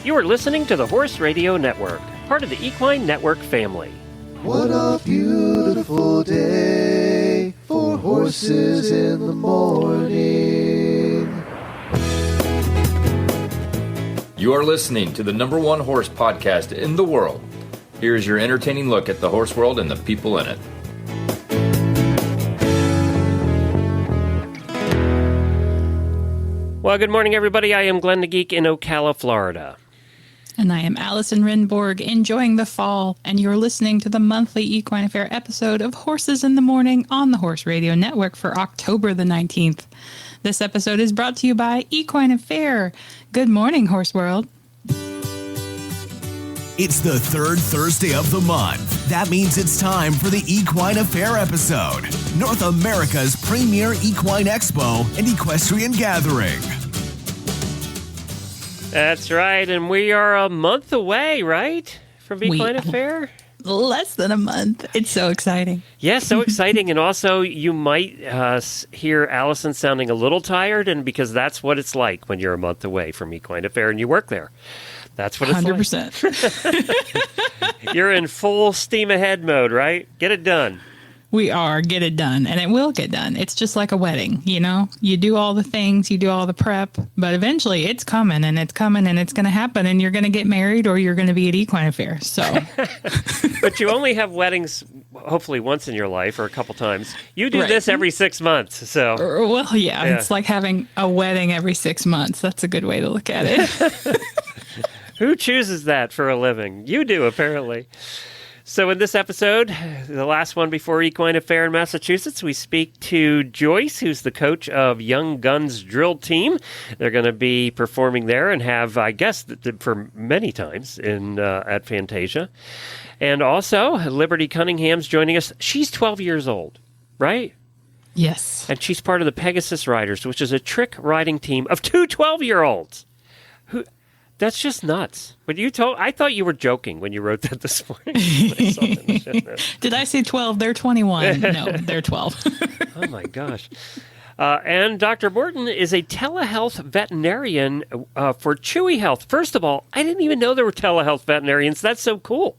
You are listening to the Horse Radio Network, part of the Equine Network family. What a beautiful day for horses in the morning. You are listening to the #1 horse podcast in the world. Here's your entertaining look at the horse world and the people in it. Well, good morning, everybody. I am Glenn the Geek in Ocala, Florida. And I am Allison Rinborg, enjoying the fall, and you're listening to the monthly Equine Affaire episode of Horses in the Morning on the Horse Radio Network for October the 19th. This episode is brought to you by Equine Affaire. Good morning, Horse World. It's the third Thursday of the month. That means it's time for the Equine Affaire episode, North America's premier equine expo and equestrian gathering. That's right, and we are a month away, right, from Equine Affaire? Less than a month. It's so exciting. Yeah, so exciting, and also you might hear Allison sounding a little tired, and because that's what it's like when you're a month away from Equine Affaire and you work there. That's what it's 100%. like. You're in full steam ahead mode, right? Get it done. We are. Get it done. And it will get done. It's just like a wedding, you know? You do all the things, you do all the prep, but eventually it's coming and it's coming and it's going to happen and you're going to get married or you're going to be at Equine Affaire. So, But you only have weddings hopefully once in your life or a couple times. You do this every 6 months. So, well, yeah, it's like having a wedding every 6 months. That's a good way to look at it. Who chooses that for a living? You do, apparently. So in this episode, the last one before Equine Affaire in Massachusetts, we speak to Joyce, who's the coach of Young Guns Drill Team. They're going to be performing there and have, I guess, for many times at Fantasia. And also, Liberty Cunningham's joining us. She's 12 years old, right? Yes. And she's part of the Pegasus Riders, which is a trick riding team of two 12-year-olds. That's just nuts. I thought you were joking when you wrote that this morning. Did I say 12? They're 21. No, they're 12. Oh, my gosh. And Dr. Morton is a telehealth veterinarian for Chewy Health. First of all, I didn't even know there were telehealth veterinarians. That's so cool.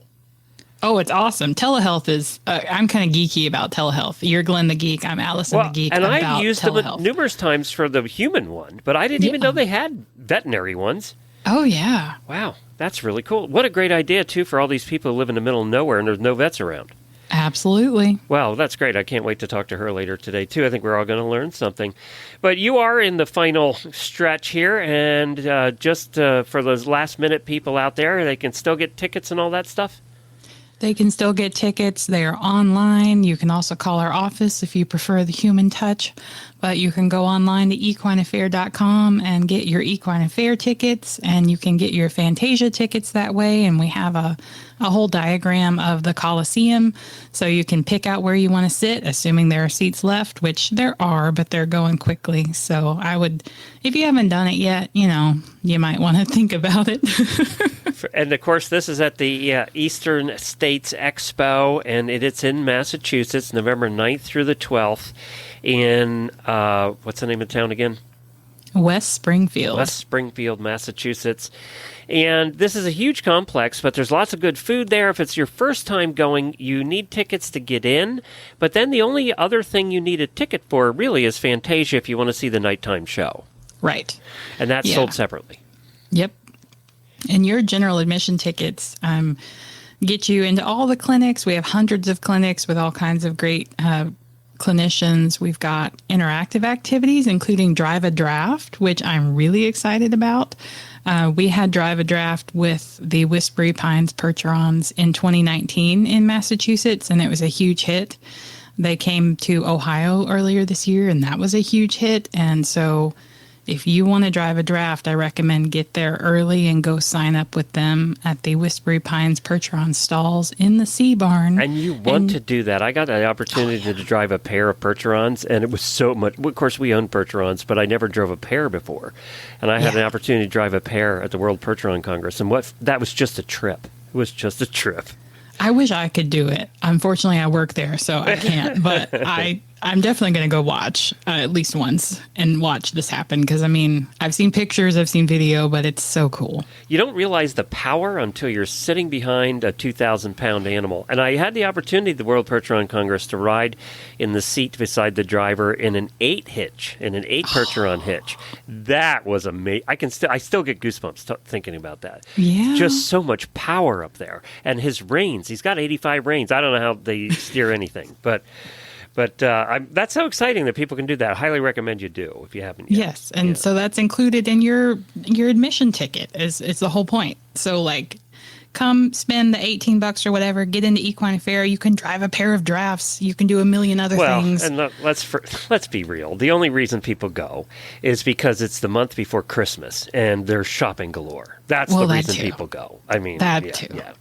Oh, it's awesome. Telehealth is, I'm kind of geeky about telehealth. You're Glenn the Geek. I'm Allison the Geek. And about I've used telehealth. them numerous times for the human one, but I didn't even know they had veterinary ones. Oh, yeah. Wow, that's really cool. What a great idea, too, for all these people who live in the middle of nowhere and there's no vets around. Absolutely. Wow, that's great. I can't wait to talk to her later today, too. I think we're all going to learn something. But you are in the final stretch here, and just for those last-minute people out there, they can still get tickets and all that stuff? They can still get tickets. They are online. You can also call our office if you prefer the human touch. But you can go online to equineaffaire.com and get your Equine Affaire tickets, and you can get your Fantasia tickets that way. And we have a whole diagram of the Coliseum, so you can pick out where you want to sit, assuming there are seats left, which there are, but they're going quickly. So I would, if you haven't done it yet, you might want to think about it. And, of course, this is at the Eastern States Expo, and it's in Massachusetts, November 9th through the 12th in, what's the name of town again? West Springfield. West Springfield, Massachusetts. And this is a huge complex, but there's lots of good food there. If it's your first time going, you need tickets to get in. But then the only other thing you need a ticket for really is Fantasia if you want to see the nighttime show. Right. And that's sold separately. Yep. And your general admission tickets get you into all the clinics. We have hundreds of clinics with all kinds of great clinicians. We've got interactive activities, including Drive a Draft, which I'm really excited about. We had Drive a Draft with the Whispery Pines Percherons in 2019 in Massachusetts, and it was a huge hit. They came to Ohio earlier this year, and that was a huge hit. And so if you want to drive a draft, I recommend get there early and go sign up with them at the Whispery Pines Percheron stalls in the Sea Barn. And you want to do that. I got the opportunity to drive a pair of Percherons, and it was so much. Of course, we own Percherons, but I never drove a pair before. And I had an opportunity to drive a pair at the World Percheron Congress, and that was just a trip. It was just a trip. I wish I could do it. Unfortunately, I work there, so I can't. But I I'm definitely going to go watch at least once and watch this happen because, I mean, I've seen pictures, I've seen video, but it's so cool. You don't realize the power until you're sitting behind a 2,000-pound animal. And I had the opportunity at the World Percheron Congress to ride in the seat beside the driver in an 8-hitch, in an 8 Percheron hitch. That was amazing. I still get goosebumps thinking about that. Yeah. Just so much power up there. And his reins, he's got 85 reins. I don't know how they steer anything, but that's so exciting that people can do that. I highly recommend you do if you haven't yet. Yes, and so that's included in your admission ticket. Is the whole point. So like, come spend the $18 or whatever. Get into Equine Affaire. You can drive a pair of drafts. You can do a million other things. And let's be real. The only reason people go is because it's the month before Christmas and there's shopping galore. That's the reason people go. I mean, that too. Yeah.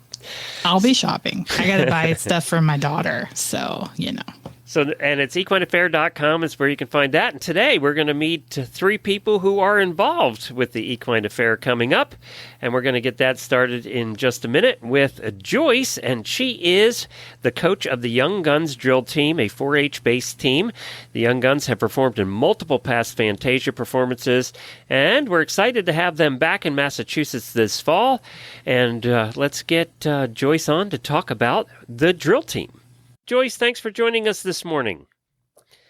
I'll be shopping. I got to buy stuff for my daughter. So, you know. So, and it's equineaffaire.com is where you can find that. And today we're going to meet 3 people who are involved with the Equine Affaire coming up. And we're going to get that started in just a minute with Joyce. And she is the coach of the Young Guns drill team, a 4-H based team. The Young Guns have performed in multiple past Fantasia performances. And we're excited to have them back in Massachusetts this fall. And let's get Joyce on to talk about the drill team. Joyce, thanks for joining us this morning.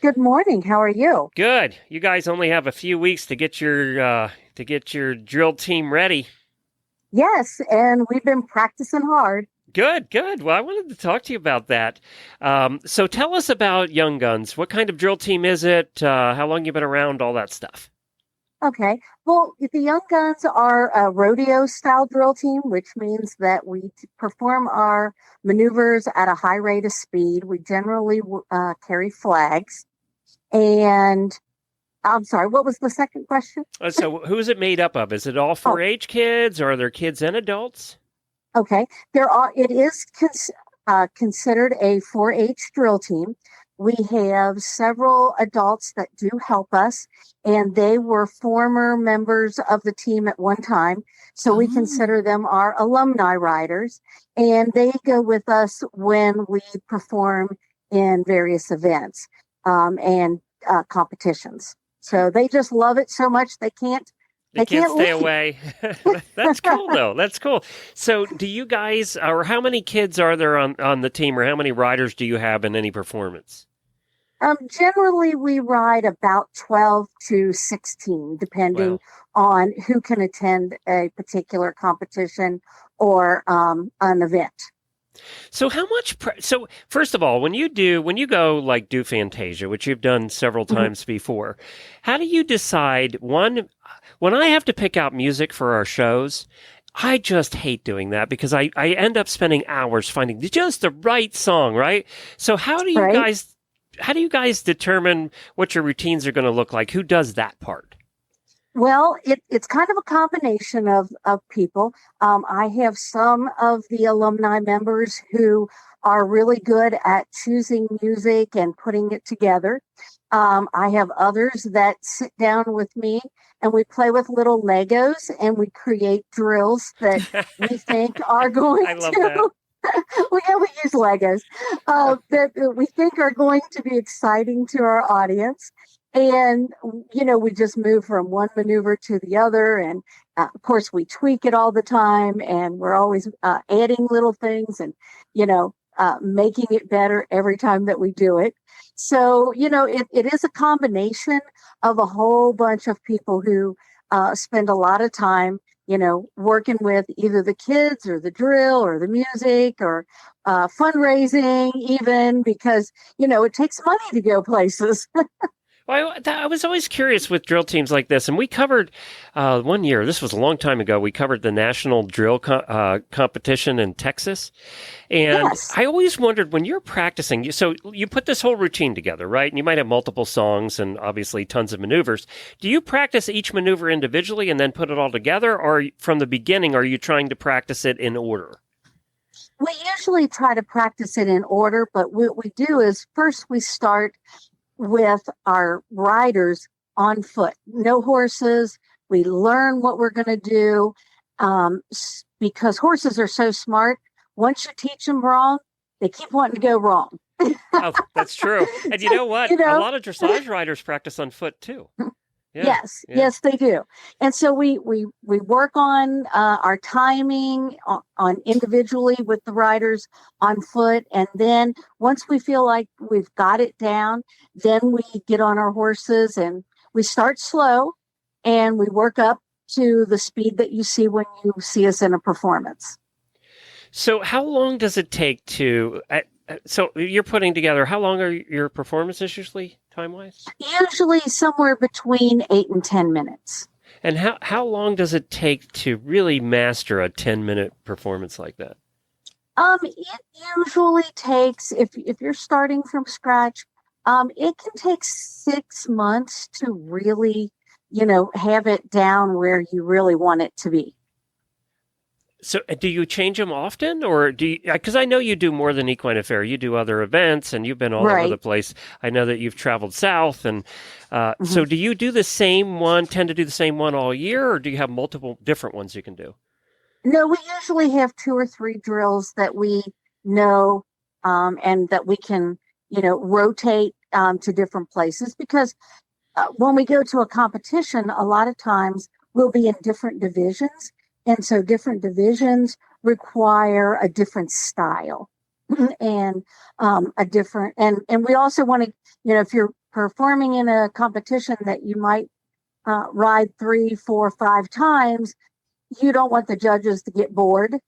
Good morning. How are you? Good. You guys only have a few weeks to get your drill team ready. Yes, and we've been practicing hard. Good. Well, I wanted to talk to you about that. So tell us about Young Guns. What kind of drill team is it? How long you been around? All that stuff. Okay. Well, the Young Guns are a rodeo-style drill team, which means that we perform our maneuvers at a high rate of speed. We generally carry flags. And I'm sorry, what was the second question? So who is it made up of? Is it all 4-H kids, or are there kids and adults? Okay. It is considered a 4-H drill team. We have several adults that do help us, and they were former members of the team at one time. So we consider them our alumni riders, and they go with us when we perform in various events and competitions. So they just love it so much they can't stay away. That's cool, though. That's cool. So do you guys, or how many kids are there on the team, or how many riders do you have in any performance? Generally, we ride about 12 to 16, depending on who can attend a particular competition or an event. So how much? So first of all, when you go like do Fantasia, which you've done several times before, how do you decide? One, when I have to pick out music for our shows, I just hate doing that because I end up spending hours finding just the right song, right? So how do you guys determine what your routines are going to look like? Who does that part? Well, it's kind of a combination of people. I have some of the alumni members who are really good at choosing music and putting it together. I have others that sit down with me and we play with little Legos and we create drills that we think are going I love that. We use Legos that we think are going to be exciting to our audience. And, we just move from one maneuver to the other. And, of course, we tweak it all the time. And we're always adding little things and, making it better every time that we do it. So, it is a combination of a whole bunch of people who spend a lot of time working with either the kids or the drill or the music or fundraising even because, it takes money to go places. Well, I was always curious with drill teams like this, and we covered one year, this was a long time ago, we covered the national drill competition in Texas. And I always wondered when you're practicing, so you put this whole routine together, right? And you might have multiple songs and obviously tons of maneuvers. Do you practice each maneuver individually and then put it all together? Or from the beginning, are you trying to practice it in order? We usually try to practice it in order, but what we do is first we start with our riders on foot, no horses. We learn what we're going to do because horses are so smart. Once you teach them wrong, they keep wanting to go wrong. Oh, that's true. And you know what? You know? A lot of dressage riders practice on foot too. Yeah, Yes, yeah. yes, they do. And so we work on our timing on individually with the riders on foot, and then once we feel like we've got it down, then we get on our horses and we start slow, and we work up to the speed that you see when you see us in a performance. So how long does it take to, so you're putting together, how long are your performances usually time-wise? Usually somewhere between 8 and 10 minutes. And how long does it take to really master a 10-minute performance like that? It usually takes, if you're starting from scratch, it can take 6 months to really, have it down where you really want it to be. So do you change them often, or do you, because I know you do more than Equine Affaire, you do other events and you've been all over the place. I know that you've traveled south, and so do you do the same one, tend to do the same one all year, or do you have multiple different ones you can do? No, we usually have 2 or 3 drills that we know, and that we can, rotate to different places, because when we go to a competition, a lot of times we'll be in different divisions. And so different divisions require a different style and a different, and we also want to, if you're performing in a competition that you might ride 3, 4, 5 times, you don't want the judges to get bored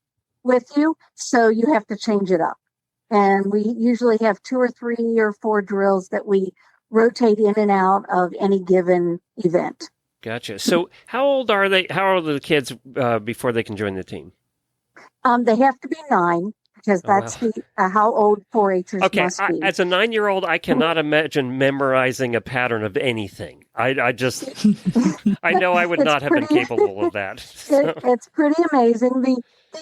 with you. So you have to change it up. And we usually have 2 or 3 or 4 drills that we rotate in and out of any given event. Gotcha. So how old are they? How old are the kids before they can join the team? They have to be 9, because that's how old 4-Hers must be. As a 9-year-old, I cannot imagine memorizing a pattern of anything. I just, I know I would not have been capable of that. So. It's pretty amazing.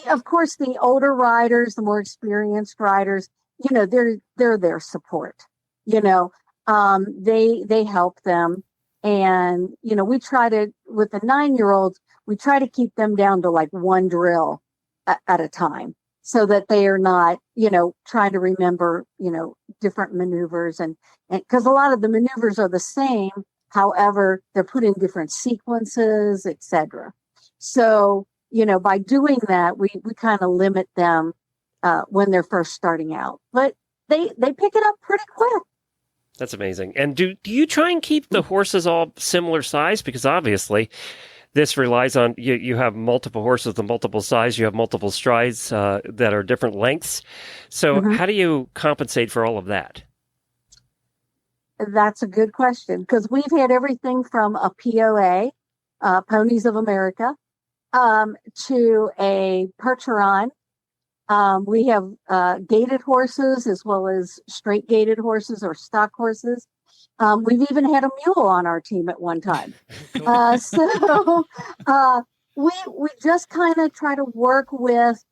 Of course, the older riders, the more experienced riders, they're their support. They help them. And, we try to, with the 9-year-olds, we try to keep them down to like 1 drill at a time, so that they are not, trying to remember, different maneuvers. And because a lot of the maneuvers are the same, however, they're put in different sequences, etc. So, by doing that, we kind of limit them when they're first starting out. But they pick it up pretty quick. That's amazing. And do you try and keep the horses all similar size? Because obviously this relies on, you have multiple horses of multiple size, you have multiple strides that are different lengths. So how do you compensate for all of that? That's a good question, because we've had everything from a POA, Ponies of America, to a Percheron. We have gaited horses as well as straight gaited horses or stock horses. We've even had a mule on our team at one time. So we just kind of try to work with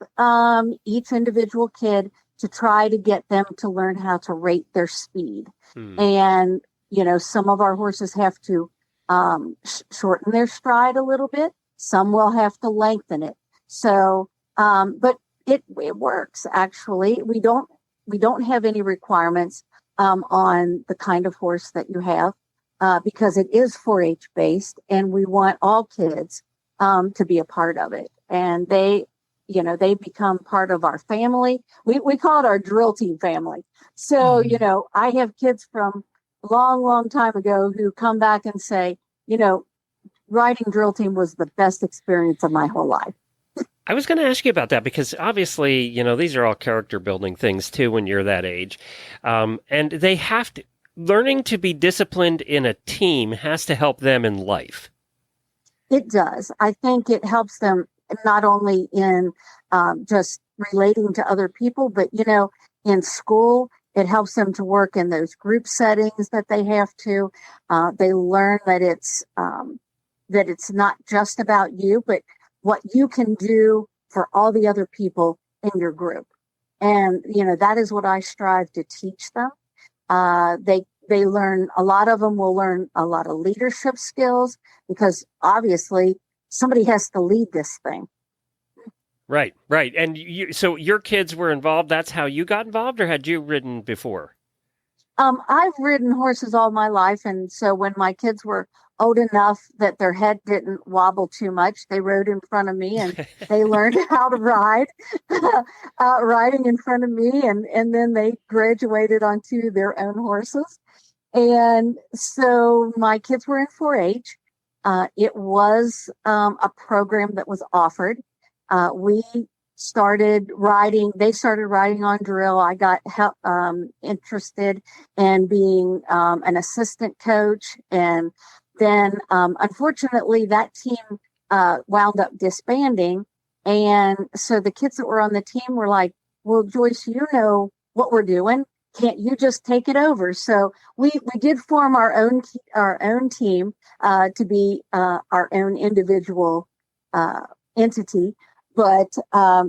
each individual kid to try to get them to learn how to rate their speed. And, some of our horses have to shorten their stride a little bit. Some will have to lengthen it. So, but it works, actually. We don't have any requirements on the kind of horse that you have, because it is 4-H based, and we want all kids to be a part of it. And they become part of our family. We call it our drill team family. So, I have kids from a long, long time ago who come back and say, riding drill team was the best experience of my whole life. I was going to ask you about that, because obviously, these are all character building things too when you're that age. And they have to, learning to be disciplined in a team has to help them in life. It does. I think it helps them not only in just relating to other people, but, in school, it helps them to work in those group settings that they have to. They learn that it's not just about you, but what you can do for all the other people in your group. And, that is what I strive to teach them. They learn, a lot of them will learn a lot of leadership skills, because obviously somebody has to lead this thing. Right, right. And so your kids were involved. That's how you got involved, or had you ridden before? I've ridden horses all my life, and so when my kids were old enough that their head didn't wobble too much, they rode in front of me, and they learned how to ride, riding in front of me, and then they graduated onto their own horses. And so my kids were in 4-H. It was a program that was offered. We started riding. They started riding on drill. I got interested in being an assistant coach. And then, unfortunately, that team wound up disbanding. And so the kids that were on the team were like, well, Joyce, you know what we're doing. Can't you just take it over? So we did form our own team to be our own individual entity. But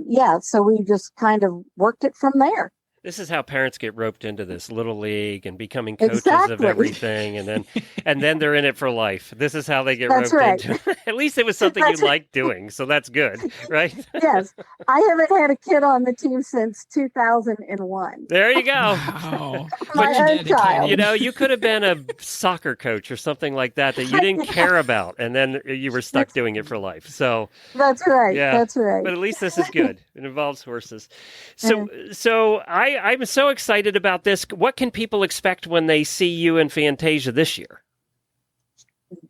yeah, so we just kind of worked it from there. This is how parents get roped into this little league and becoming coaches Exactly. of everything, and then they're in it for life. This is how they get That's roped right. into it. At least it was something you liked doing, so that's good, right? Yes, I haven't had a kid on the team since 2001. There you go. Wow. My But you own dedicated. child. You know, you could have been a soccer coach or something like that you didn't care about, and then you were stuck doing it for life. So That's right. Yeah, That's right. but at least this is good. It involves horses. So I'm so excited about this. What can people expect when they see you in Fantasia this year?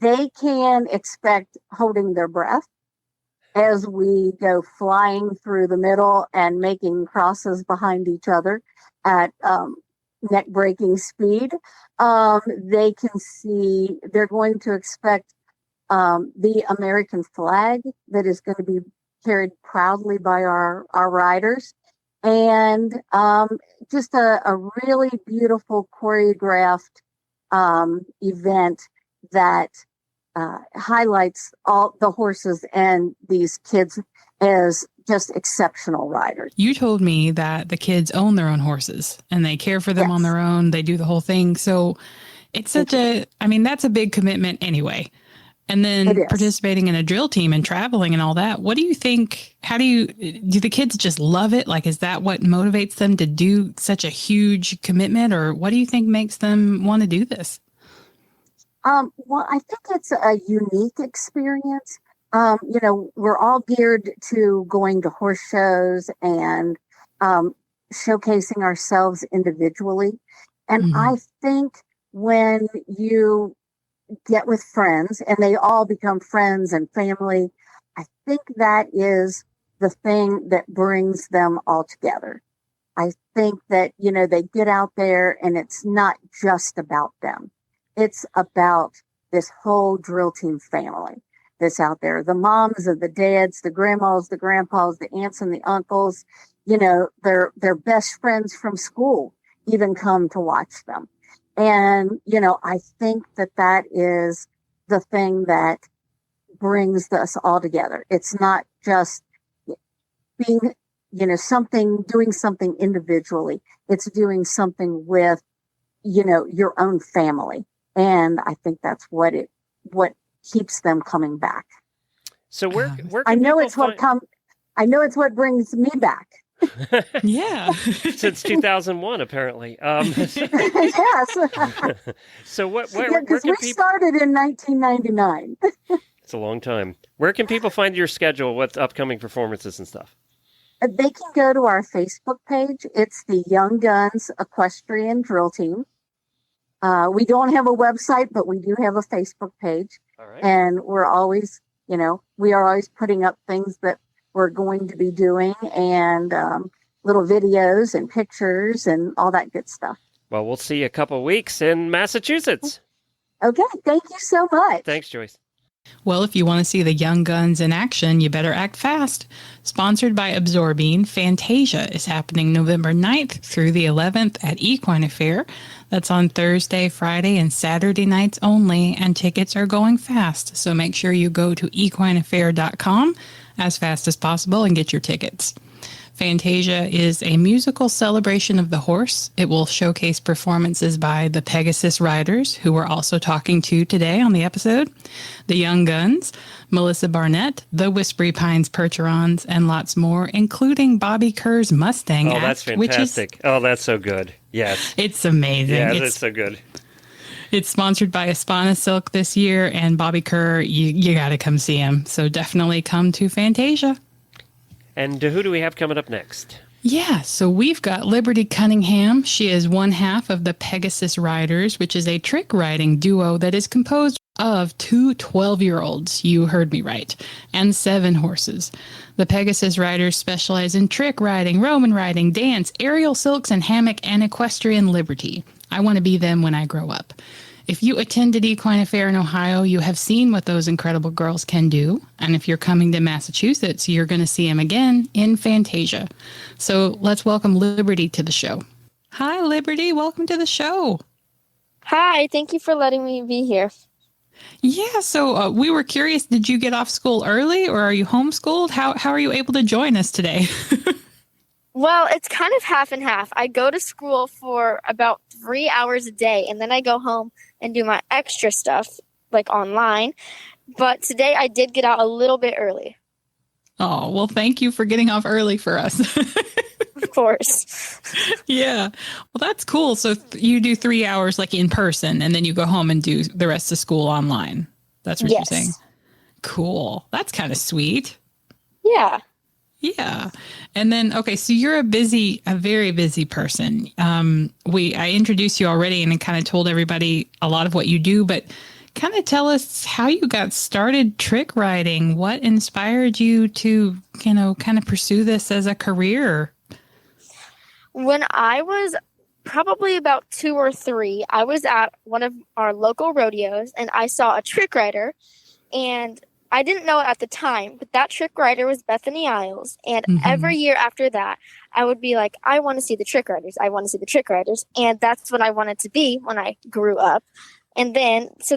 They can expect holding their breath as we go flying through the middle and making crosses behind each other at neck-breaking speed. They're going to expect the American flag that is going to be carried proudly by our riders. And just a really beautiful choreographed event that highlights all the horses and these kids as just exceptional riders. You told me that the kids own their own horses and they care for them on their own. They do the whole thing. So it's that's a big commitment anyway. And then participating in a drill team and traveling and all that. What do you think? Do the kids just love it? Like, is that what motivates them to do such a huge commitment? Or what do you think makes them want to do this? Well, I think it's a unique experience. We're all geared to going to horse shows and showcasing ourselves individually. And I think when you get with friends and they all become friends and family, I think that is the thing that brings them all together. I think that, they get out there and it's not just about them. It's about this whole drill team family that's out there. The moms and the dads, the grandmas, the grandpas, the aunts and the uncles, their best friends from school even come to watch them. And, I think that is the thing that brings us all together. It's not just being, doing something individually. It's doing something with, your own family. And I think that's what keeps them coming back. So where can I know people it's what brings me back. Yeah. Since 2001, apparently. Yes. So where can we people... started in 1999. It's a long time. Where can people find your schedule? What's upcoming performances and stuff? They can go to our Facebook page. It's the Young Guns Equestrian Drill Team. We don't have a website, but we do have a Facebook page. All right. And we're always, we are always putting up things that we're going to be doing and little videos and pictures and all that good stuff. Well, we'll see you a couple weeks in Massachusetts. Okay. Thank you so much. Thanks, Joyce. Well, if you want to see the Young Guns in action, you better act fast. Sponsored by Absorbine, Fantasia is happening November 9th through the 11th at Equine Affaire. That's on Thursday, Friday, and Saturday nights only, and tickets are going fast. So make sure you go to equineaffaire.com as fast as possible and get your tickets. Fantasia is a musical celebration of the horse. It will showcase performances by the Pegasus Riders, who we're also talking to today on the episode, the Young Guns, Melissa Barnett, the Whispery Pines Percherons, and lots more, including Bobby Kerr's Mustang Oh, Act, that's fantastic. Oh, that's so good. Yes. It's amazing. Yeah, it's so good. It's sponsored by Espana Silk this year, and Bobby Kerr, you got to come see him. So definitely come to Fantasia. And who do we have coming up next? Yeah, so we've got Liberty Cunningham. She is one half of the Pegasus Riders, which is a trick riding duo that is composed of two 12-year-olds, you heard me right, and 7 horses. The Pegasus Riders specialize in trick riding, Roman riding, dance, aerial silks, and hammock, and equestrian liberty. I want to be them when I grow up. If you attended Equine Affaire in Ohio, you have seen what those incredible girls can do. And if you're coming to Massachusetts, you're going to see them again in Fantasia. So let's welcome Liberty to the show. Hi, Liberty. Welcome to the show. Hi. Thank you for letting me be here. Yeah, so we were curious, did you get off school early or are you homeschooled? How are you able to join us today? Well, it's kind of half and half. I go to school for about 3 hours a day, and then I go home and do my extra stuff, like online. But today I did get out a little bit early. Oh, well, thank you for getting off early for us. Of course. Yeah. Well, that's cool. So you do 3 hours like in person, and then you go home and do the rest of school online. That's what you're saying? Cool. That's kind of sweet. Yeah. Yeah. And then, okay, so you're a very busy person. I introduced you already and kind of told everybody a lot of what you do, but kind of tell us how you got started trick riding. What inspired you to, kind of pursue this as a career? When I was probably about 2 or 3, I was at one of our local rodeos and I saw a trick rider, and I didn't know it at the time, but that trick rider was Bethany Isles. And every year after that, I would be like, I want to see the trick riders. I want to see the trick riders. And that's what I wanted to be when I grew up. And then, so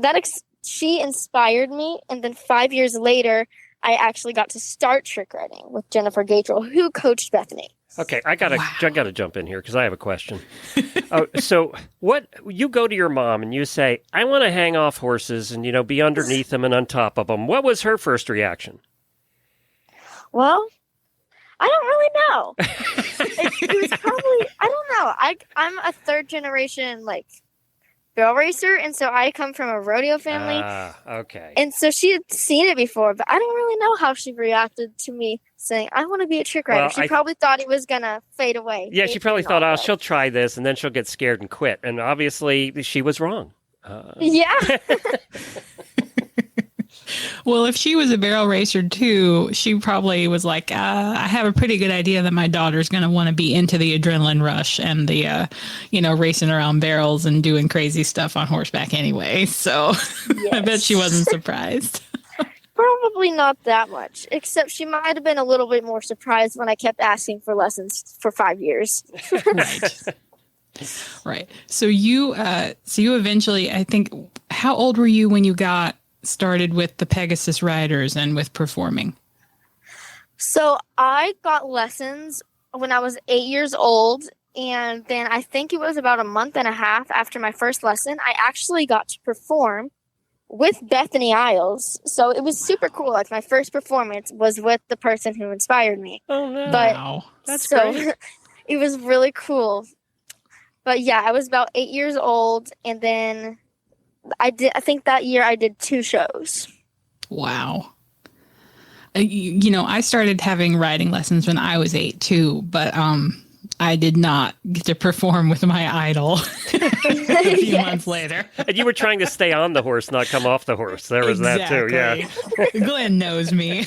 she inspired me. And then 5 years later, I actually got to start trick riding with Jennifer Gatrell, who coached Bethany. Okay, I gotta jump in here because I have a question. So what you go to your mom and you say, I want to hang off horses and, be underneath them and on top of them. What was her first reaction? Well, I don't really know. it was probably, I don't know. I'm a third generation, barrel racer, and so I come from a rodeo family. Okay. And so she had seen it before, but I don't really know how she reacted to me saying, I want to be a trick rider. Well, she probably thought it was going to fade away. Yeah, she probably thought, she'll try this, and then she'll get scared and quit. And obviously, she was wrong. Yeah. Well, if she was a barrel racer too, she probably was like, I have a pretty good idea that my daughter's going to want to be into the adrenaline rush and the, racing around barrels and doing crazy stuff on horseback anyway. So yes. I bet she wasn't surprised. Probably not that much, except she might have been a little bit more surprised when I kept asking for lessons for 5 years. Right. So you eventually, I think, how old were you when you got started with the Pegasus Riders and with performing? So I got lessons when I was 8 years old, and then I think it was about a month and a half after my first lesson, I actually got to perform with Bethany Isles. So it was super cool. Like, my first performance was with the person who inspired me. Oh, no. But, wow. That's so great. It was really cool. But yeah, I was about 8 years old, and then I think that year I did 2 shows. Wow. I started having riding lessons when I was 8 too, but I did not get to perform with my idol a few months later. And you were trying to stay on the horse, not come off the horse. There was that too, yeah. Glenn knows me.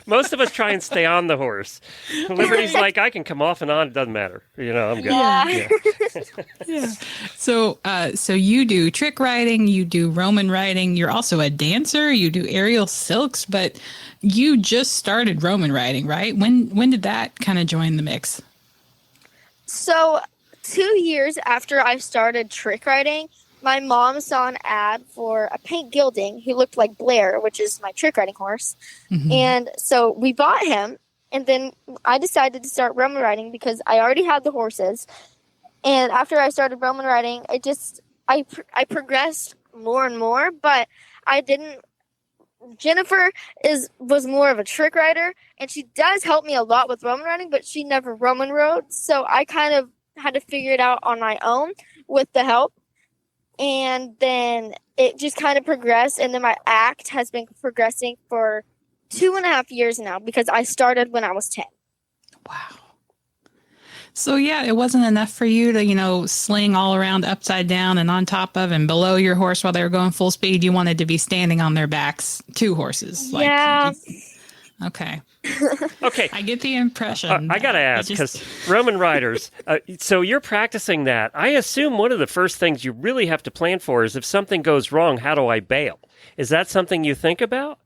Most of us try and stay on the horse. Liberty's like, I can come off and on. It doesn't matter. I'm good. Yeah. Yeah. So you do trick riding, you do Roman riding. You're also a dancer. You do aerial silks, but you just started Roman riding, right? When did that kind of join the mix? So 2 years after I started trick riding, my mom saw an ad for a paint gelding who looked like Blair, which is my trick riding horse. Mm-hmm. And so we bought him, And then I decided to start Roman riding because I already had the horses. And after I started Roman riding, I progressed more and more, but I didn't. Jennifer was more of a trick rider, and she does help me a lot with Roman riding, but she never Roman rode. So I kind of had to figure it out on my own with the help. And then it just kind of progressed. And then my act has been progressing for 2.5 years now because I started when I was 10. Wow. So, yeah, it wasn't enough for you to, sling all around upside down and on top of and below your horse while they were going full speed. You wanted to be standing on their backs, 2 horses. Yeah. Okay. Okay. I get the impression. I got to ask, because Roman riders, so you're practicing that. I assume one of the first things you really have to plan for is if something goes wrong, how do I bail? Is that something you think about?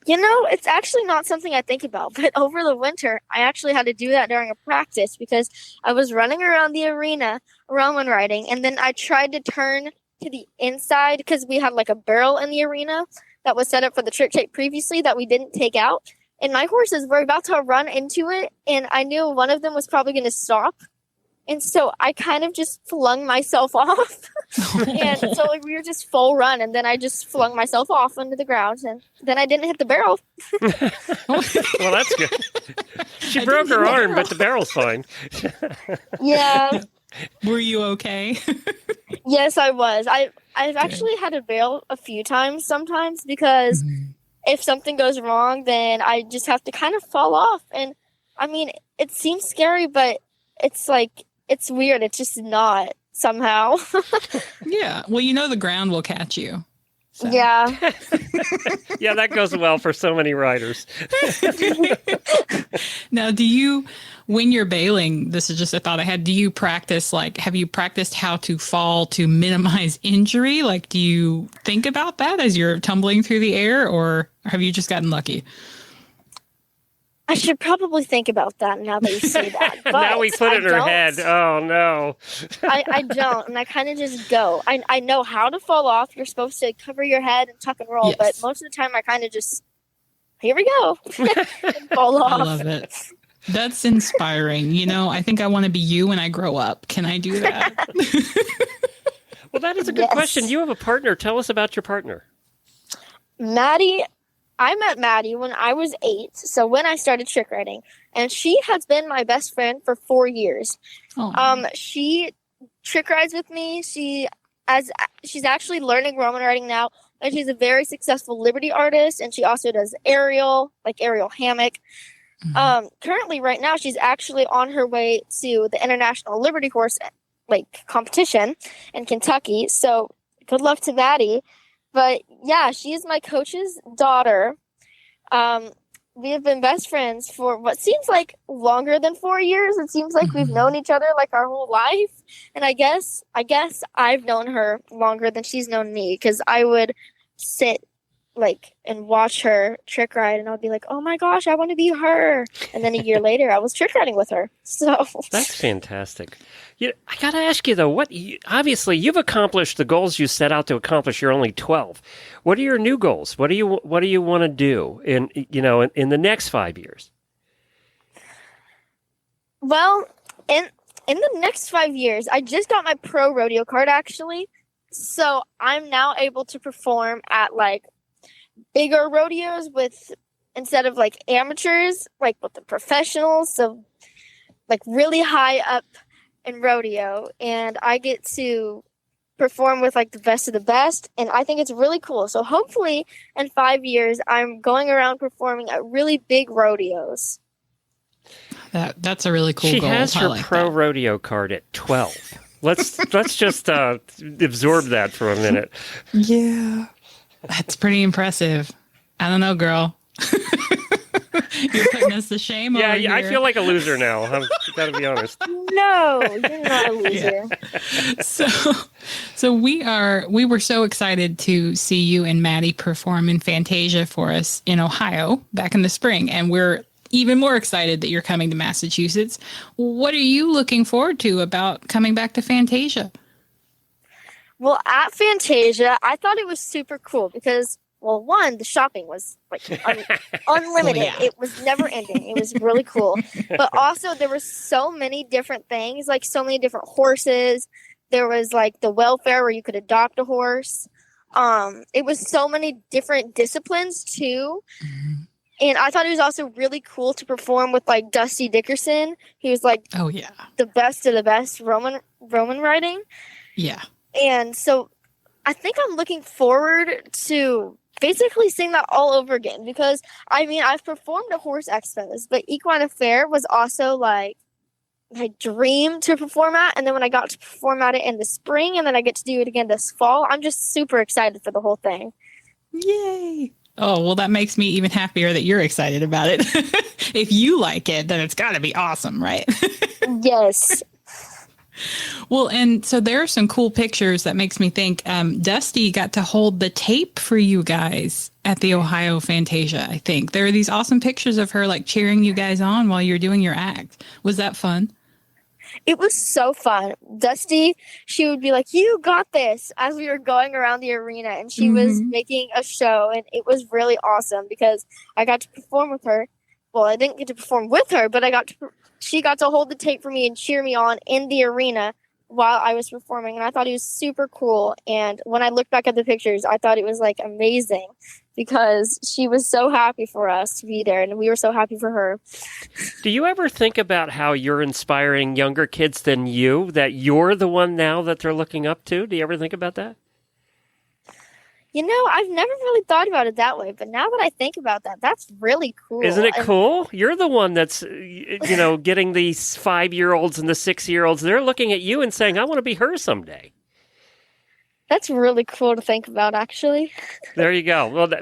It's actually not something I think about, but over the winter, I actually had to do that during a practice because I was running around the arena, Roman riding, and then I tried to turn to the inside because we had like a barrel in the arena that was set up for the trick tape previously that we didn't take out. And my horses were about to run into it, and I knew one of them was probably going to stop. And so I kind of just flung myself off. And so we were just full run. And then I just flung myself off into the ground. And then I didn't hit the barrel. Well, that's good. She broke her arm, but the barrel's fine. Yeah. Were you okay? Yes, I was. I've actually had to bail a few times sometimes because if something goes wrong, then I just have to kind of fall off. And I mean, it seems scary, but it's like, it's weird. It's just not somehow. Yeah. Well, the ground will catch you. So. Yeah. Yeah, that goes well for so many riders. Now, when you're bailing, this is just a thought I had, do you practice, have you practiced how to fall to minimize injury? Do you think about that as you're tumbling through the air, or have you just gotten lucky? I should probably think about that now that you say that. But now we put it in her head. Oh, no. I don't, and I kind of just go. I know how to fall off. You're supposed to cover your head and tuck and roll, yes. But most of the time I kind of just, here we go, and fall off. I love it. That's inspiring. I think I want to be you when I grow up. Can I do that? Well, that is a good question. You have a partner. Tell us about your partner. Maddie. I met Maddie when I was 8, so when I started trick riding, and she has been my best friend for 4 years. Oh. She trick rides with me. She's actually learning Roman riding now, and she's a very successful Liberty artist, and she also does aerial hammock. Mm-hmm. Currently, right now, she's actually on her way to the International Liberty Horse competition in Kentucky. So good luck to Maddie. But yeah, she is my coach's daughter. We have been best friends for what seems like longer than 4 years. It seems like we've known each other like our whole life. And I guess I've known her longer than she's known me, because I would sit and watch her trick ride, and I'll be like, oh my gosh, I want to be her. And then a year later, I was trick riding with her. So that's fantastic. I got to ask you though, obviously you've accomplished the goals you set out to accomplish. You're only 12. What are your new goals? What do you want to do in the next 5 years? Well, in the next 5 years, I just got my pro rodeo card actually. So I'm now able to perform at bigger rodeos instead of amateurs, with the professionals. So really high up in rodeo, and I get to perform with the best of the best, and I think it's really cool. So hopefully in 5 years I'm going around performing at really big rodeos. That's a really cool goal. She has her pro rodeo card at 12. Let's just absorb that for a minute. Yeah. That's pretty impressive. I don't know, girl. You're putting us to shame over here. I feel like a loser now. I've got to be honest. No, you're not a loser. Yeah. So we were so excited to see you and Maddie perform in Fantasia for us in Ohio back in the spring, and we're even more excited that you're coming to Massachusetts. What are you looking forward to about coming back to Fantasia? Well, at Fantasia, I thought it was super cool because Well, one, the shopping was like unlimited. yeah. It was never ending. It was really cool. But also there were so many different things, like so many different horses. There was like the welfare where you could adopt a horse. It was so many different disciplines too. And I thought it was also really cool to perform with like Dusty Dickerson. He was like Oh, yeah. the best of the best Roman riding. Yeah. And so I think I'm looking forward to basically seeing that all over again, because I mean, I've performed at horse expos, but Equine Affaire was also like my dream to perform at. And then when I got to perform at it in the spring, and then I get to do it again this fall, I'm just super excited for the whole thing. Yay. Oh, well, that makes me even happier that you're excited about it. If you like it, then it's got to be awesome, right? Yes. Well, and so there are some cool pictures that makes me think Dusty got to hold the tape for you guys at the Ohio Fantasia, I think. There are these awesome pictures of her like cheering you guys on while you're doing your act. Was that fun? It was so fun. Dusty, she would be like, "You got this," as we were going around the arena, and she was making a show, and it was really awesome because I got to perform with her. Well, I didn't get to perform with her, but she got to hold the tape for me and cheer me on in the arena while I was performing, and I thought it was super cool. And when I look back at the pictures, I thought it was like amazing because she was so happy for us to be there, and we were so happy for her. Do you ever think about how you're inspiring younger kids than you, that you're the one now that they're looking up to? Do you ever think about that? You know, I've never really thought about it that way, but now that I think about that, that's really cool. Isn't it cool? You're the one that's, getting these 5-year-olds and the 6-year-olds. They're looking at you and saying, I want to be her someday. That's really cool to think about, actually. There you go. Well,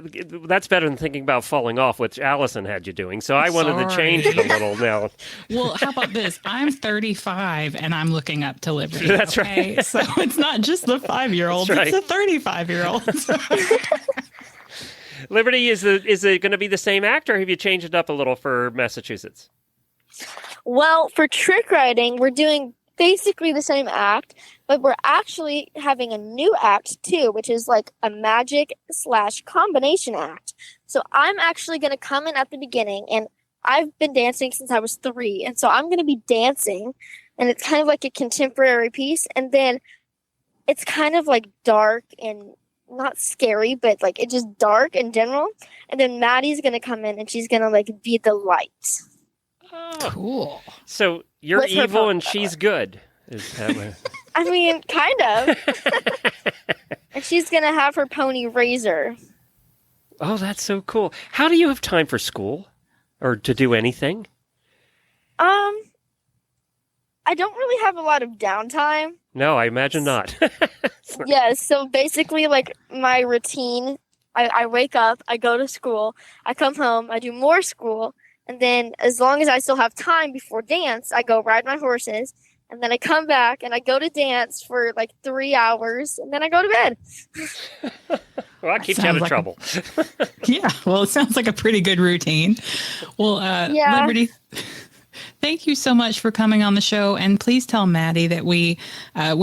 that's better than thinking about falling off, which Allison had you doing. So I wanted to change it a little now. Well, how about this? I'm 35 and I'm looking up to Liberty. That's right. So it's not just the 5-year-olds, That's it's the 35-year-olds. Liberty, is it going to be the same act, or have you changed it up a little for Massachusetts? Well, for trick riding, we're doing basically the same act, but we're actually having a new act too, which is like a magic/combination act. So I'm actually going to come in at the beginning, and I've been dancing since I was 3, and so I'm going to be dancing, and it's kind of like a contemporary piece, and then it's kind of like dark and not scary, but like it's just dark in general. And then Maddie's going to come in, and she's going to like be the light. Oh. Cool. So you're With her evil phone and she's good. Is that what? I mean, kind of. And she's going to have her pony Razor. Oh, that's so cool. How do you have time for school or to do anything? I don't really have a lot of downtime. No, I imagine not. Yes, so basically, like, my routine, I wake up, I go to school, I come home, I do more school, and then as long as I still have time before dance, I go ride my horses, and then I come back, and I go to dance for, like, 3 hours, and then I go to bed. Well, that keeps you out of trouble. Yeah, well, it sounds like a pretty good routine. Well, Yeah. Liberty, thank you so much for coming on the show, and please tell Maddie that we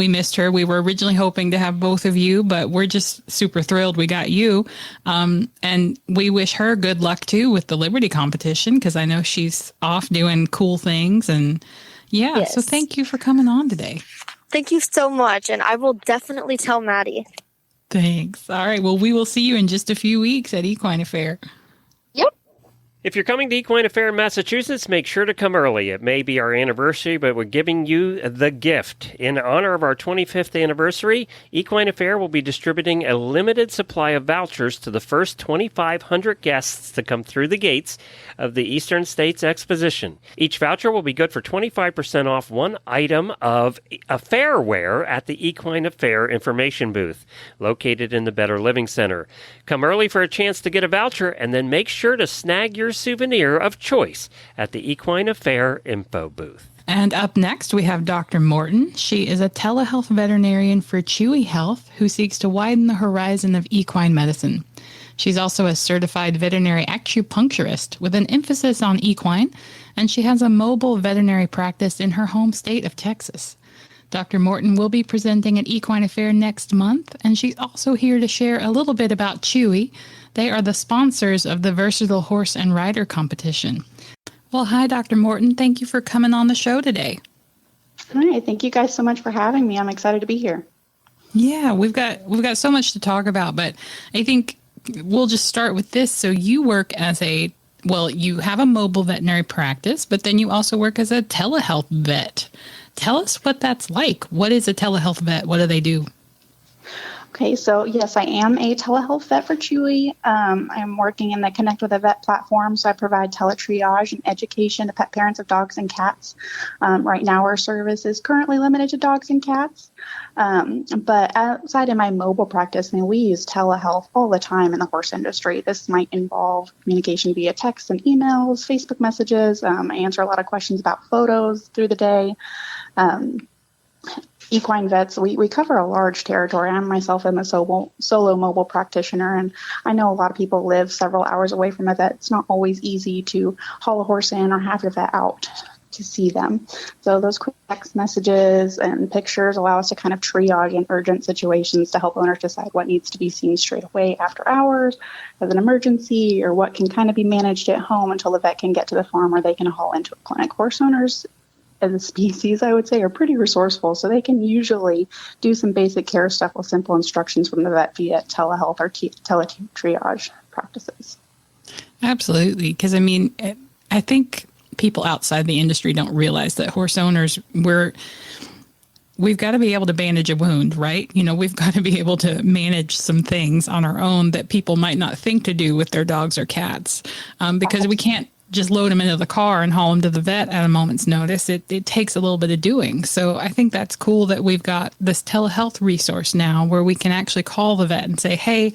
missed her. We were originally hoping to have both of you, but we're just super thrilled we got you. And we wish her good luck too with the Liberty competition, because I know she's off doing cool things. And yeah, Yes. So thank you for coming on today. Thank you so much, and I will definitely tell Maddie. Thanks. All right. Well, we will see you in just a few weeks at Equine Affaire. Yep. If you're coming to Equine Affaire in Massachusetts, make sure to come early. It may be our anniversary, but we're giving you the gift. In honor of our 25th anniversary, Equine Affaire will be distributing a limited supply of vouchers to the first 2,500 guests to come through the gates of the Eastern States Exposition. Each voucher will be good for 25% off one item of affair wear at the Equine Affaire information booth, located in the Better Living Center. Come early for a chance to get a voucher, and then make sure to snag your souvenir of choice at the Equine Affaire info booth. And up next, we have Dr. Morton. She is a telehealth veterinarian for Chewy Health who seeks to widen the horizon of equine medicine. She's also a certified veterinary acupuncturist with an emphasis on equine, and she has a mobile veterinary practice in her home state of Texas. Dr. Morton will be presenting at Equine Affaire next month, and she's also here to share a little bit about Chewy. They are the sponsors of the Versatile Horse and Rider competition. Well, hi, Dr. Morton. Thank you for coming on the show today. Hi, thank you guys so much for having me. I'm excited to be here. Yeah, we've got so much to talk about, but I think we'll just start with this. So you work as you have a mobile veterinary practice, but then you also work as a telehealth vet. Tell us what that's like. What is a telehealth vet? What do they do? Okay, so yes, I am a telehealth vet for Chewy. I'm working in the Connect with a Vet platform, so I provide teletriage and education to pet parents of dogs and cats. Right now, our service is currently limited to dogs and cats, but outside in my mobile practice, we use telehealth all the time in the horse industry. This might involve communication via text and emails, Facebook messages. I answer a lot of questions about photos through the day. Equine vets, we cover a large territory. I myself am a solo mobile practitioner, and I know a lot of people live several hours away from a vet. It's not always easy to haul a horse in or have your vet out to see them. So those quick text messages and pictures allow us to kind of triage in urgent situations to help owners decide what needs to be seen straight away after hours as an emergency, or what can kind of be managed at home until the vet can get to the farm or they can haul into a clinic. Horse owners as a species, I would say, are pretty resourceful, so they can usually do some basic care stuff with simple instructions from the vet via telehealth or teletriage practices. Absolutely, because I think people outside the industry don't realize that horse owners, we've got to be able to bandage a wound, right? We've got to be able to manage some things on our own that people might not think to do with their dogs or cats, because we can't just load them into the car and haul them to the vet at a moment's notice. It takes a little bit of doing. So I think that's cool that we've got this telehealth resource now where we can actually call the vet and say, hey,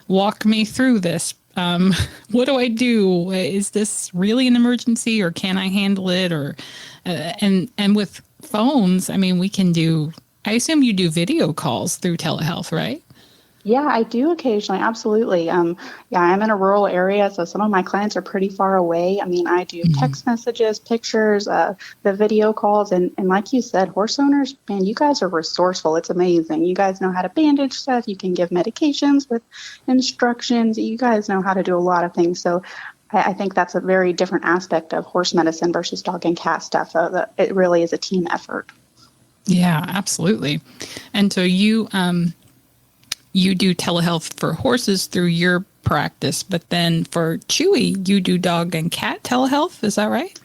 walk me through this. What do I do? Is this really an emergency, or can I handle it? Or and with phones, we can do, I assume you do video calls through telehealth, right? Yeah, I do occasionally. Absolutely. I'm in a rural area, so some of my clients are pretty far away. I do text messages, pictures, the video calls. And like you said, horse owners, man, you guys are resourceful. It's amazing. You guys know how to bandage stuff. You can give medications with instructions. You guys know how to do a lot of things. So I think that's a very different aspect of horse medicine versus dog and cat stuff. It really is a team effort. Yeah, absolutely. And so you do telehealth for horses through your practice, but then for Chewy, you do dog and cat telehealth. Is that right?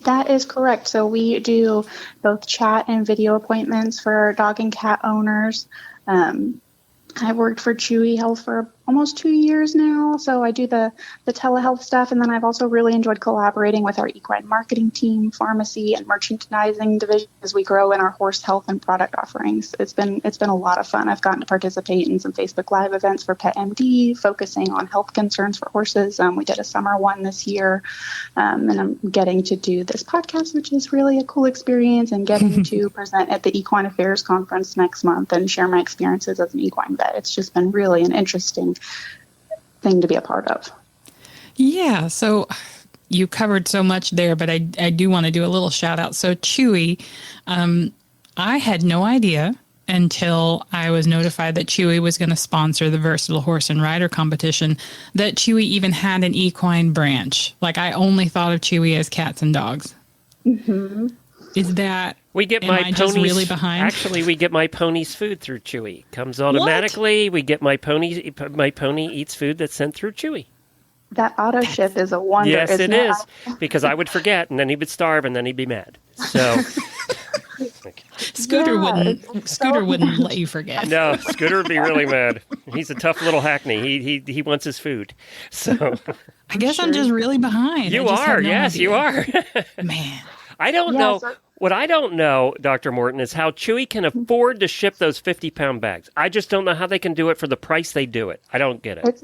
That is correct. So we do both chat and video appointments for dog and cat owners. I worked for Chewy Health for almost 2 years now. So I do the telehealth stuff. And then I've also really enjoyed collaborating with our equine marketing team, pharmacy, and merchandising division as we grow in our horse health and product offerings. It's been a lot of fun. I've gotten to participate in some Facebook Live events for Pet MD, focusing on health concerns for horses. We did a summer one this year. And I'm getting to do this podcast, which is really a cool experience, and getting to present at the Equine Affairs conference next month and share my experiences as an equine vet. It's just been really an interesting thing to be a part of. Yeah, so you covered so much there, but I do want to do a little shout out. So Chewy, I had no idea until I was notified that Chewy was going to sponsor the Versatile Horse and Rider competition that Chewy even had an equine branch. Like, I only thought of Chewy as cats and dogs. Mm-hmm. Is that... We get am my I ponies. Just really behind? Actually, we get my pony's food through Chewy. Comes automatically. What? We get my pony. My pony eats food that's sent through Chewy. That auto ship is a wonder. Yes, it is. Because I would forget, and then he would starve, and then he'd be mad. So Scooter wouldn't let you forget. No, Scooter would be really mad. He's a tough little hackney. He wants his food. So I guess I'm just really behind. You are. Yes, you are. Man. I don't know. What I don't know, Dr. Morton, is how Chewy can afford to ship those 50-pound bags. I just don't know how they can do it for the price they do it. I don't get it.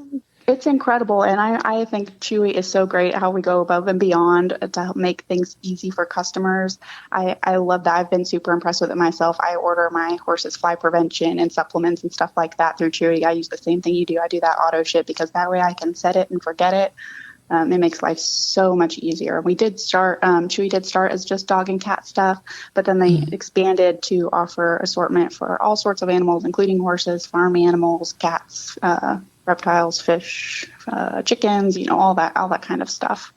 It's incredible, and I think Chewy is so great how we go above and beyond to help make things easy for customers. I love that. I've been super impressed with it myself. I order my horse's fly prevention and supplements and stuff like that through Chewy. I use the same thing you do. I do that auto ship because that way I can set it and forget it. It makes life so much easier. We did start, Chewy did start as just dog and cat stuff, but then they expanded to offer assortment for all sorts of animals, including horses, farm animals, cats, reptiles, fish, chickens, all that kind of stuff.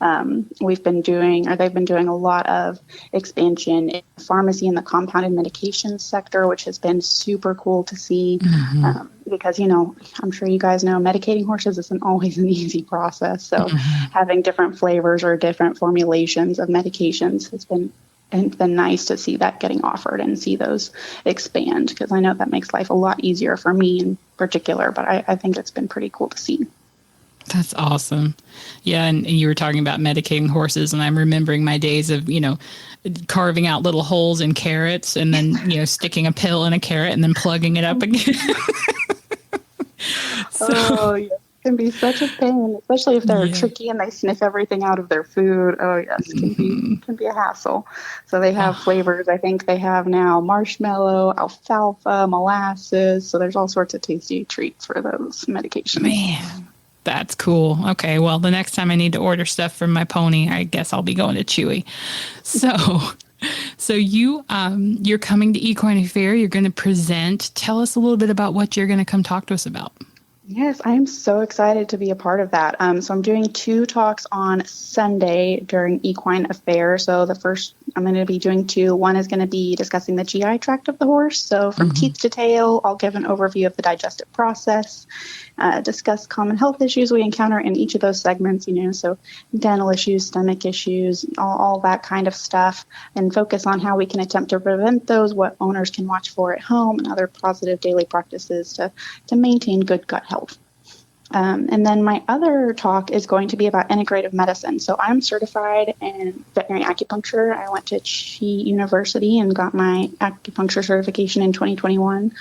They've been doing a lot of expansion in pharmacy and the compounded medication sector, which has been super cool to see. Because, I'm sure you guys know medicating horses isn't always an easy process. So having different flavors or different formulations of medications has been nice to see that getting offered and see those expand, because I know that makes life a lot easier for me in particular, but I think it's been pretty cool to see. That's awesome. Yeah, and you were talking about medicating horses, and I'm remembering my days of, carving out little holes in carrots and then, sticking a pill in a carrot and then plugging it up again. It can be such a pain, especially if they're tricky and they sniff everything out of their food. Oh, yes, it can be a hassle. So they have flavors. I think they have now marshmallow, alfalfa, molasses. So there's all sorts of tasty treats for those medications. Man. That's cool. Okay, well, the next time I need to order stuff from my pony, I guess I'll be going to Chewy. So you're coming to Equine Affaire. You're going to present. Tell us a little bit about what you're going to come talk to us about. Yes, I'm so excited to be a part of that. So I'm doing 2 talks on Sunday during Equine Affaire. So the first, I'm going to be doing 2. One is going to be discussing the GI tract of the horse. So from teeth to tail, I'll give an overview of the digestive process, discuss common health issues we encounter in each of those segments, so dental issues, stomach issues, all that kind of stuff, and focus on how we can attempt to prevent those, what owners can watch for at home, and other positive daily practices to maintain good gut health. And then my other talk is going to be about integrative medicine. So I'm certified in veterinary acupuncture. I went to Chewy University and got my acupuncture certification in 2021.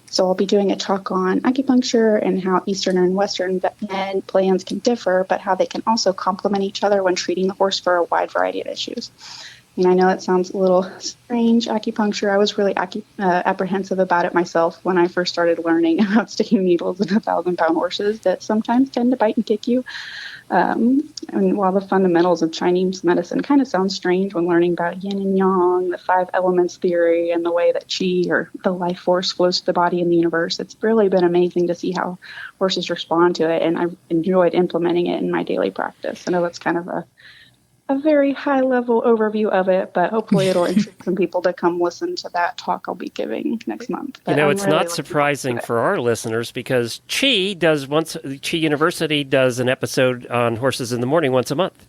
So I'll be doing a talk on acupuncture and how Eastern and Western vet med plans can differ, but how they can also complement each other when treating the horse for a wide variety of issues. I know it sounds a little strange, acupuncture. I was really apprehensive about it myself when I first started learning about sticking needles in 1,000-pound horses that sometimes tend to bite and kick you. And while the fundamentals of Chinese medicine kind of sound strange when learning about yin and yang, the 5 elements theory, and the way that qi, or the life force, flows to the body in the universe, it's really been amazing to see how horses respond to it, and I've enjoyed implementing it in my daily practice. I know that's kind of a very high-level overview of it, but hopefully it'll intrigue some people to come listen to that talk I'll be giving next month. But it's really not surprising for our listeners, because Chewy University does an episode on horses in the morning once a month.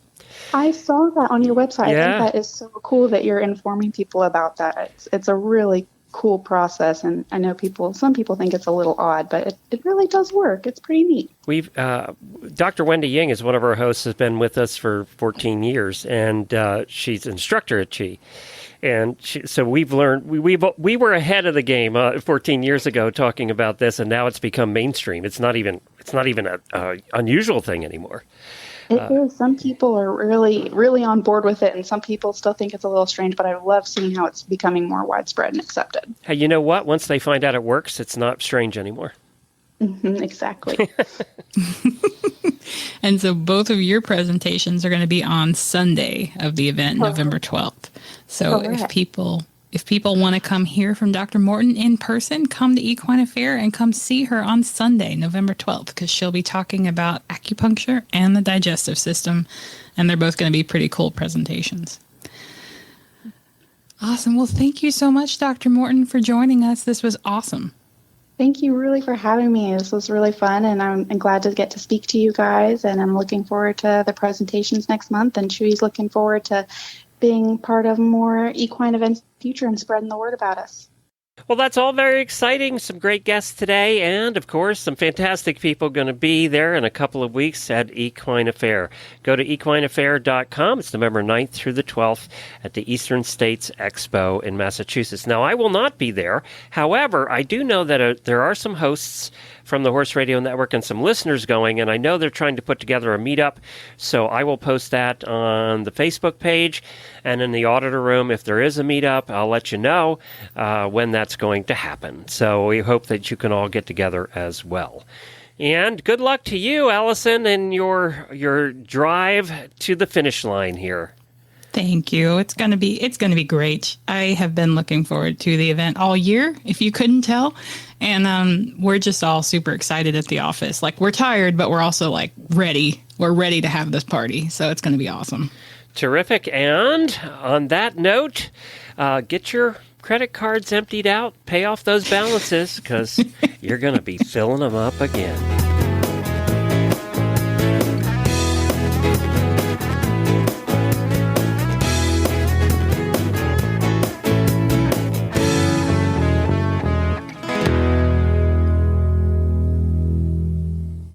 I saw that on your website. Yeah. I think that is so cool that you're informing people about that. It's a really cool process, and I know some people think it's a little odd, but it really does work. It's pretty neat. We've Dr. Wendy Ying is one of our hosts, has been with us for 14 years, and she's an instructor at Chewy. And so we've learned, we were ahead of the game 14 years ago talking about this, and now it's become mainstream. It's not even an unusual thing anymore. It is. Some people are really, really on board with it, and some people still think it's a little strange, but I love seeing how it's becoming more widespread and accepted. Hey, you know what? Once they find out it works, it's not strange anymore. Exactly. And so both of your presentations are going to be on Sunday of the event, November 12th. So if people want to come hear from Dr. Morton in person, come to Equine Affaire and come see her on Sunday, November 12th, because she'll be talking about acupuncture and the digestive system, and they're both going to be pretty cool presentations. Awesome. Well, thank you so much, Dr. Morton, for joining us. This was awesome. Thank you really for having me. This was really fun, and I'm glad to get to speak to you guys, and I'm looking forward to the presentations next month, and Chewy's looking forward to being part of more equine events in the future and spreading the word about us. Well, that's all very exciting. Some great guests today, and of course, some fantastic people going to be there in a couple of weeks at Equine Affaire. Go to equineaffaire.com. It's November 9th through the 12th at the Eastern States Expo in Massachusetts. Now, I will not be there. However, I do know that there are some hosts from the Horse Radio Network and some listeners going, and I know they're trying to put together a meetup, so I will post that on the Facebook page and in the auditor room. If there is a meetup, I'll let you know when that's going to happen. So we hope that you can all get together as well. And good luck to you, Allison, in your drive to the finish line here. Thank you. It's gonna be great. I have been looking forward to the event all year, if you couldn't tell. And we're just all super excited at the office. Like, we're tired, but we're also like ready. We're ready to have this party. So it's gonna be awesome. Terrific. And on that note, get your credit cards emptied out, pay off those balances, because you're going to be filling them up again.